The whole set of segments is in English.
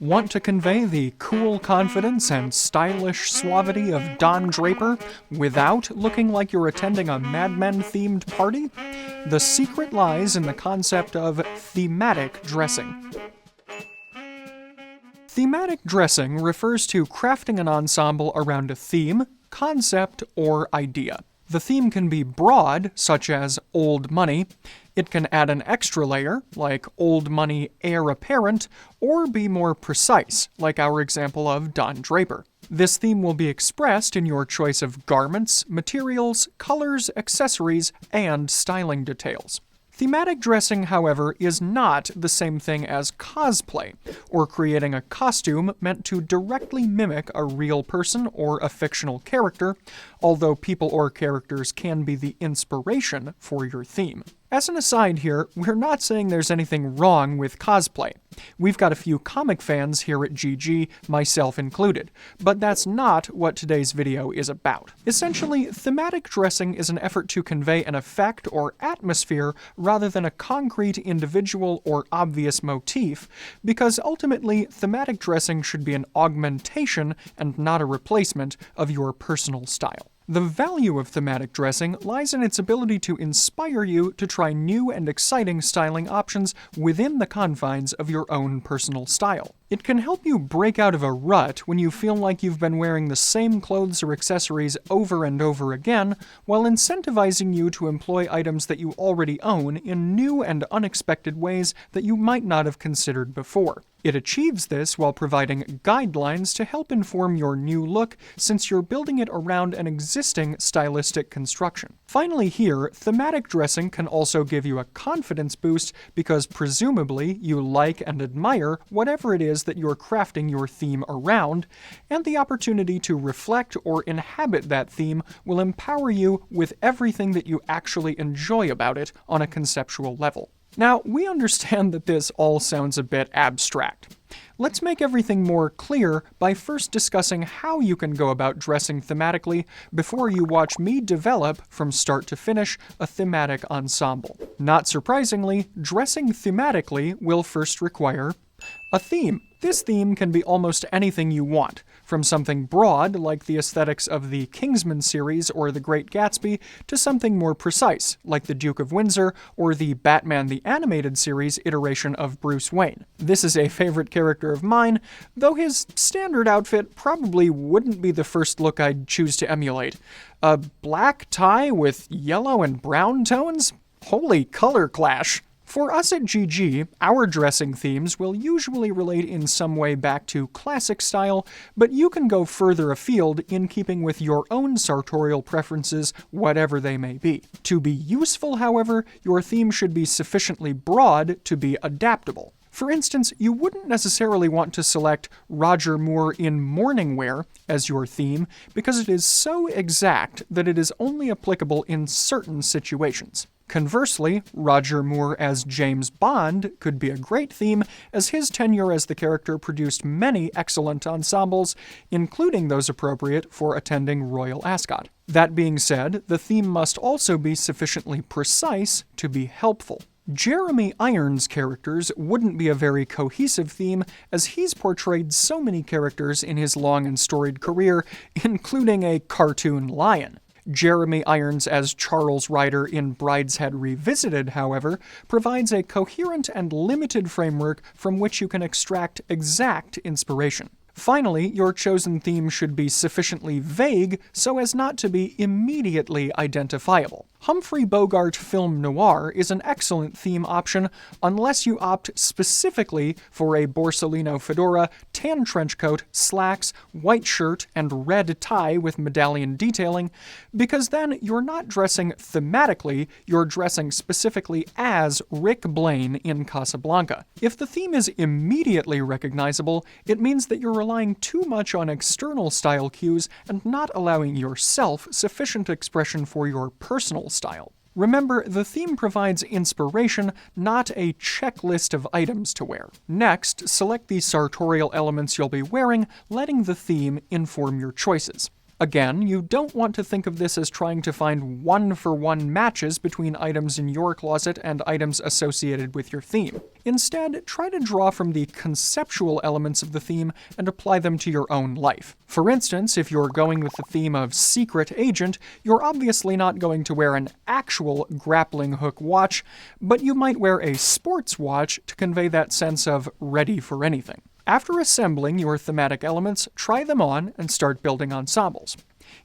Want to convey the cool confidence and stylish suavity of Don Draper without looking like you're attending a Mad Men-themed party? The secret lies in the concept of thematic dressing. Thematic dressing refers to crafting an ensemble around a theme, concept, or idea. The theme can be broad, such as old money. It can add an extra layer, like old money heir apparent, or be more precise, like our example of Don Draper. This theme will be expressed in your choice of garments, materials, colors, accessories, and styling details. Thematic dressing, however, is not the same thing as cosplay, or creating a costume meant to directly mimic a real person or a fictional character, although people or characters can be the inspiration for your theme. As an aside here, we're not saying there's anything wrong with cosplay. We've got a few comic fans here at GG, myself included, but that's not what today's video is about. Essentially, thematic dressing is an effort to convey an effect or atmosphere rather than a concrete individual or obvious motif, because ultimately, thematic dressing should be an augmentation and not a replacement of your personal style. The value of thematic dressing lies in its ability to inspire you to try new and exciting styling options within the confines of your own personal style. It can help you break out of a rut when you feel like you've been wearing the same clothes or accessories over and over again, while incentivizing you to employ items that you already own in new and unexpected ways that you might not have considered before. It achieves this while providing guidelines to help inform your new look, since you're building it around an existing stylistic construction. Finally here, thematic dressing can also give you a confidence boost because presumably you like and admire whatever it is that you're crafting your theme around, and the opportunity to reflect or inhabit that theme will empower you with everything that you actually enjoy about it on a conceptual level. Now, we understand that this all sounds a bit abstract. Let's make everything more clear by first discussing how you can go about dressing thematically before you watch me develop, from start to finish, a thematic ensemble. Not surprisingly, dressing thematically will first require a theme. This theme can be almost anything you want, from something broad like the aesthetics of the Kingsman series or The Great Gatsby, to something more precise like the Duke of Windsor or the Batman the Animated Series iteration of Bruce Wayne. This is a favorite character of mine, though his standard outfit probably wouldn't be the first look I'd choose to emulate. A black tie with yellow and brown tones? Holy color clash! For us at GG, our dressing themes will usually relate in some way back to classic style, but you can go further afield in keeping with your own sartorial preferences, whatever they may be. To be useful, however, your theme should be sufficiently broad to be adaptable. For instance, you wouldn't necessarily want to select Roger Moore in morning wear as your theme because it is so exact that it is only applicable in certain situations. Conversely, Roger Moore as James Bond could be a great theme, as his tenure as the character produced many excellent ensembles, including those appropriate for attending Royal Ascot. That being said, the theme must also be sufficiently precise to be helpful. Jeremy Irons' characters wouldn't be a very cohesive theme, as he's portrayed so many characters in his long and storied career, including a cartoon lion. Jeremy Irons as Charles Ryder in Brideshead Revisited, however, provides a coherent and limited framework from which you can extract exact inspiration. Finally, your chosen theme should be sufficiently vague so as not to be immediately identifiable. Humphrey Bogart film noir is an excellent theme option unless you opt specifically for a Borsalino fedora, tan trench coat, slacks, white shirt, and red tie with medallion detailing, because then you're not dressing thematically, you're dressing specifically as Rick Blaine in Casablanca. If the theme is immediately recognizable, it means that you're relying too much on external style cues and not allowing yourself sufficient expression for your personal style. Remember, the theme provides inspiration, not a checklist of items to wear. Next, select the sartorial elements you'll be wearing, letting the theme inform your choices. Again, you don't want to think of this as trying to find one-for-one matches between items in your closet and items associated with your theme. Instead, try to draw from the conceptual elements of the theme and apply them to your own life. For instance, if you're going with the theme of secret agent, you're obviously not going to wear an actual grappling hook watch, but you might wear a sports watch to convey that sense of ready for anything. After assembling your thematic elements, try them on and start building ensembles.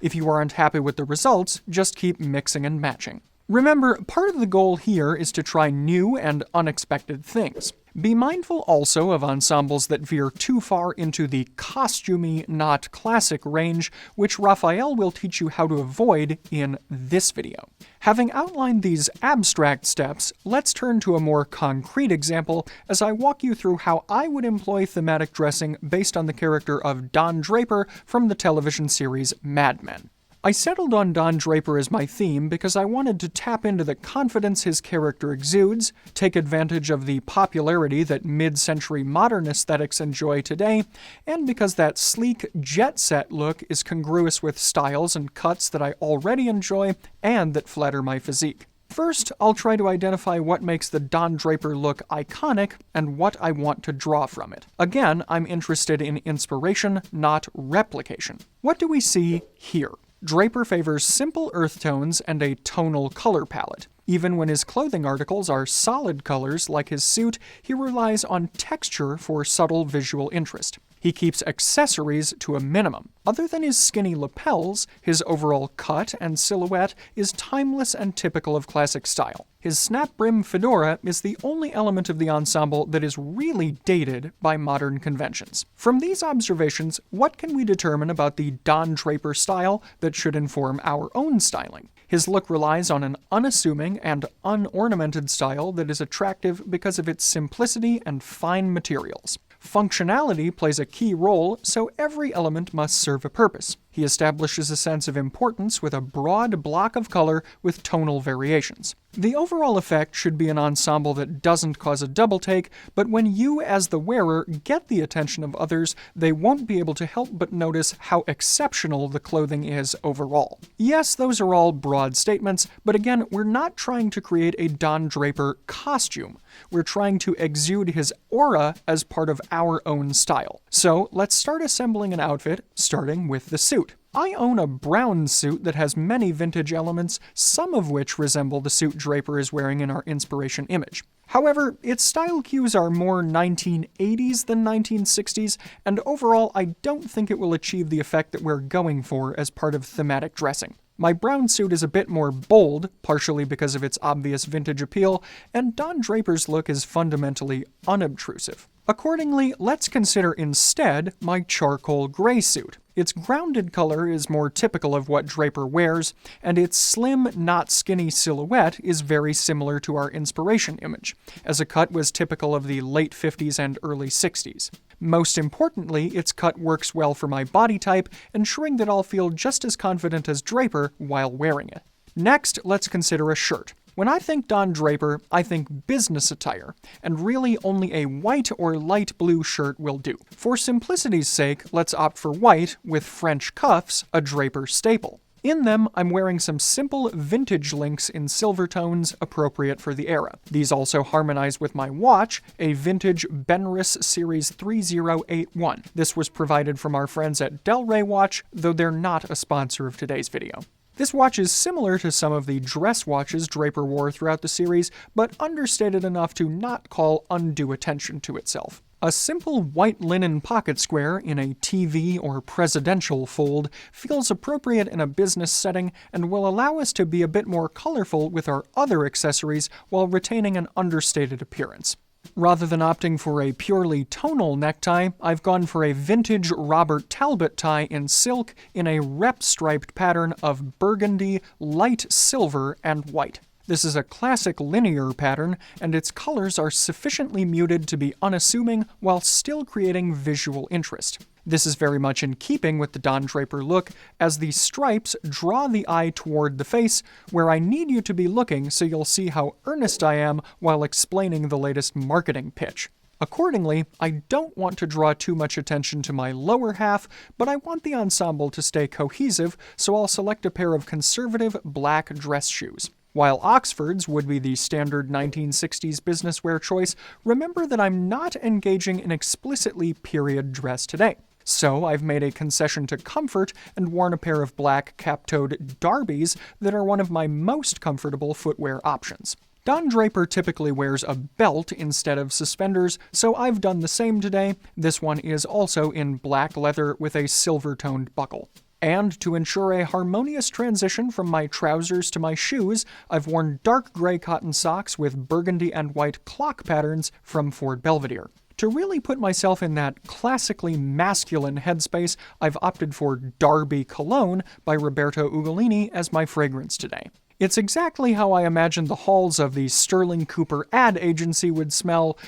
If you aren't happy with the results, just keep mixing and matching. Remember, part of the goal here is to try new and unexpected things. Be mindful also of ensembles that veer too far into the costumey, not classic range, which Raphael will teach you how to avoid in this video. Having outlined these abstract steps, let's turn to a more concrete example as I walk you through how I would employ thematic dressing based on the character of Don Draper from the television series Mad Men. I settled on Don Draper as my theme because I wanted to tap into the confidence his character exudes, take advantage of the popularity that mid-century modern aesthetics enjoy today, and because that sleek, jet-set look is congruous with styles and cuts that I already enjoy and that flatter my physique. First, I'll try to identify what makes the Don Draper look iconic and what I want to draw from it. Again, I'm interested in inspiration, not replication. What do we see here? Draper favors simple earth tones and a tonal color palette. Even when his clothing articles are solid colors like his suit, he relies on texture for subtle visual interest. He keeps accessories to a minimum. Other than his skinny lapels, his overall cut and silhouette is timeless and typical of classic style. His snap-brim fedora is the only element of the ensemble that is really dated by modern conventions. From these observations, what can we determine about the Don Draper style that should inform our own styling? His look relies on an unassuming and unornamented style that is attractive because of its simplicity and fine materials. Functionality plays a key role, so every element must serve a purpose. He establishes a sense of importance with a broad block of color with tonal variations. The overall effect should be an ensemble that doesn't cause a double take, but when you as the wearer get the attention of others, they won't be able to help but notice how exceptional the clothing is overall. Yes, those are all broad statements, but again, we're not trying to create a Don Draper costume. We're trying to exude his aura as part of our own style. So let's start assembling an outfit, starting with the suit. I own a brown suit that has many vintage elements, some of which resemble the suit Draper is wearing in our inspiration image. However, its style cues are more 1980s than 1960s, and overall I don't think it will achieve the effect that we're going for as part of thematic dressing. My brown suit is a bit more bold, partially because of its obvious vintage appeal, and Don Draper's look is fundamentally unobtrusive. Accordingly, let's consider instead my charcoal gray suit. Its grounded color is more typical of what Draper wears, and its slim, not skinny silhouette is very similar to our inspiration image, as a cut was typical of the late 50s and early 60s. Most importantly, its cut works well for my body type, ensuring that I'll feel just as confident as Draper while wearing it. Next, let's consider a shirt. When I think Don Draper, I think business attire, and really only a white or light blue shirt will do. For simplicity's sake, let's opt for white, with French cuffs, a Draper staple. In them, I'm wearing some simple vintage links in silver tones appropriate for the era. These also harmonize with my watch, a vintage Benris Series 3081. This was provided from our friends at Del Rey Watch, though they're not a sponsor of today's video. This watch is similar to some of the dress watches Draper wore throughout the series, but understated enough to not call undue attention to itself. A simple white linen pocket square in a TV or presidential fold feels appropriate in a business setting and will allow us to be a bit more colorful with our other accessories while retaining an understated appearance. Rather than opting for a purely tonal necktie, I've gone for a vintage Robert Talbot tie in silk in a rep-striped pattern of burgundy, light silver, and white. This is a classic linear pattern, and its colors are sufficiently muted to be unassuming while still creating visual interest. This is very much in keeping with the Don Draper look, as the stripes draw the eye toward the face, where I need you to be looking so you'll see how earnest I am while explaining the latest marketing pitch. Accordingly, I don't want to draw too much attention to my lower half, but I want the ensemble to stay cohesive, so I'll select a pair of conservative black dress shoes. While Oxfords would be the standard 1960s business wear choice, remember that I'm not engaging in explicitly period dress today. So I've made a concession to comfort and worn a pair of black cap-toed derbies that are one of my most comfortable footwear options. Don Draper typically wears a belt instead of suspenders, so I've done the same today. This one is also in black leather with a silver-toned buckle. And to ensure a harmonious transition from my trousers to my shoes, I've worn dark gray cotton socks with burgundy and white clock patterns from Ford Belvedere. To really put myself in that classically masculine headspace, I've opted for Darby Cologne by Roberto Ugolini as my fragrance today. It's exactly how I imagined the halls of the Sterling Cooper ad agency would smell,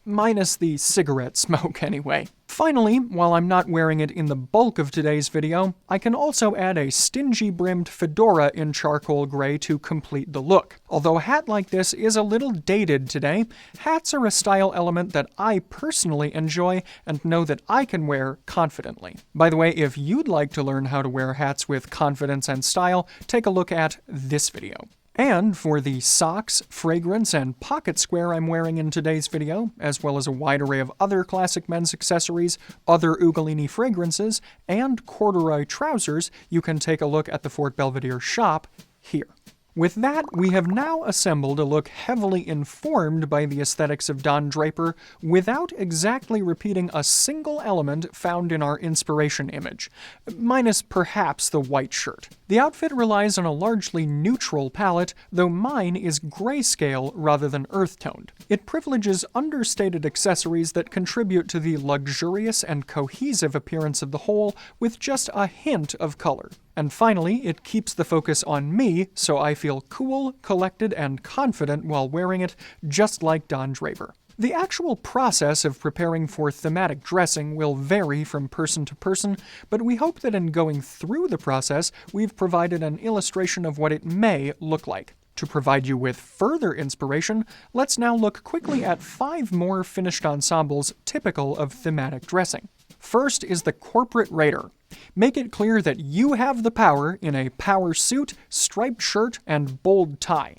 minus the cigarette smoke anyway. Finally, while I'm not wearing it in the bulk of today's video, I can also add a stingy-brimmed fedora in charcoal gray to complete the look. Although a hat like this is a little dated today, hats are a style element that I personally enjoy and know that I can wear confidently. By the way, if you'd like to learn how to wear hats with confidence and style, take a look at this video. And for the socks, fragrance, and pocket square I'm wearing in today's video, as well as a wide array of other classic men's accessories, other Ugolini fragrances, and corduroy trousers, you can take a look at the Fort Belvedere shop here. With that, we have now assembled a look heavily informed by the aesthetics of Don Draper without exactly repeating a single element found in our inspiration image, minus perhaps the white shirt. The outfit relies on a largely neutral palette, though mine is grayscale rather than earth-toned. It privileges understated accessories that contribute to the luxurious and cohesive appearance of the whole with just a hint of color. And finally, it keeps the focus on me, so I feel cool, collected, and confident while wearing it, just like Don Draper. The actual process of preparing for thematic dressing will vary from person to person, but we hope that in going through the process, we've provided an illustration of what it may look like. To provide you with further inspiration, let's now look quickly at 5 more finished ensembles typical of thematic dressing. First is the corporate raider. Make it clear that you have the power in a power suit, striped shirt, and bold tie.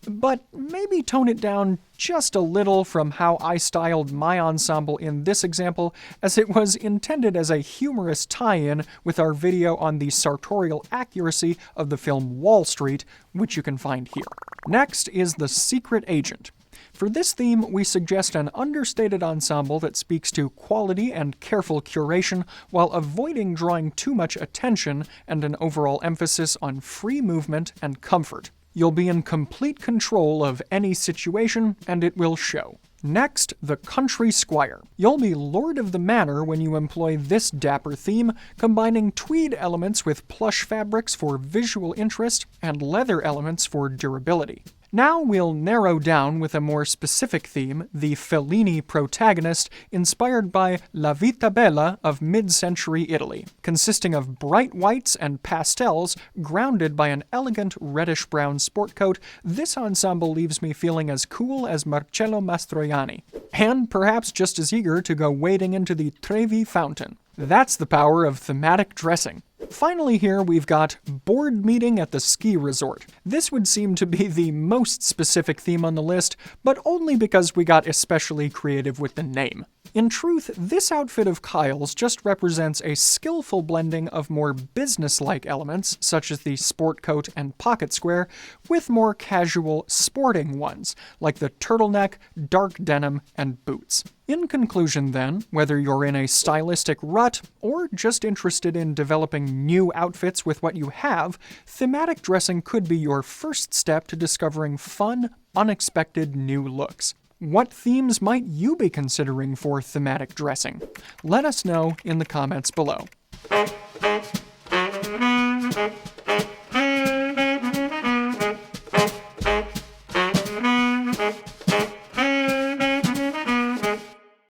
But maybe tone it down just a little from how I styled my ensemble in this example, as it was intended as a humorous tie-in with our video on the sartorial accuracy of the film Wall Street, which you can find here. Next is the secret agent. For this theme, we suggest an understated ensemble that speaks to quality and careful curation while avoiding drawing too much attention and an overall emphasis on free movement and comfort. You'll be in complete control of any situation, and it will show. Next, the country squire. You'll be lord of the manor when you employ this dapper theme, combining tweed elements with plush fabrics for visual interest and leather elements for durability. Now we'll narrow down with a more specific theme, the Fellini Protagonist, inspired by La Vita Bella of mid-century Italy, consisting of bright whites and pastels grounded by an elegant reddish-brown sport coat. This ensemble leaves me feeling as cool as Marcello Mastroianni, and perhaps just as eager to go wading into the Trevi fountain. That's the power of thematic dressing. Finally here, we've got board meeting at the ski resort. This would seem to be the most specific theme on the list, but only because we got especially creative with the name. In truth, this outfit of Kyle's just represents a skillful blending of more business-like elements, such as the sport coat and pocket square, with more casual, sporting ones, like the turtleneck, dark denim, and boots. In conclusion then, whether you're in a stylistic rut or just interested in developing new outfits with what you have, thematic dressing could be your first step to discovering fun, unexpected new looks. What themes might you be considering for thematic dressing? Let us know in the comments below.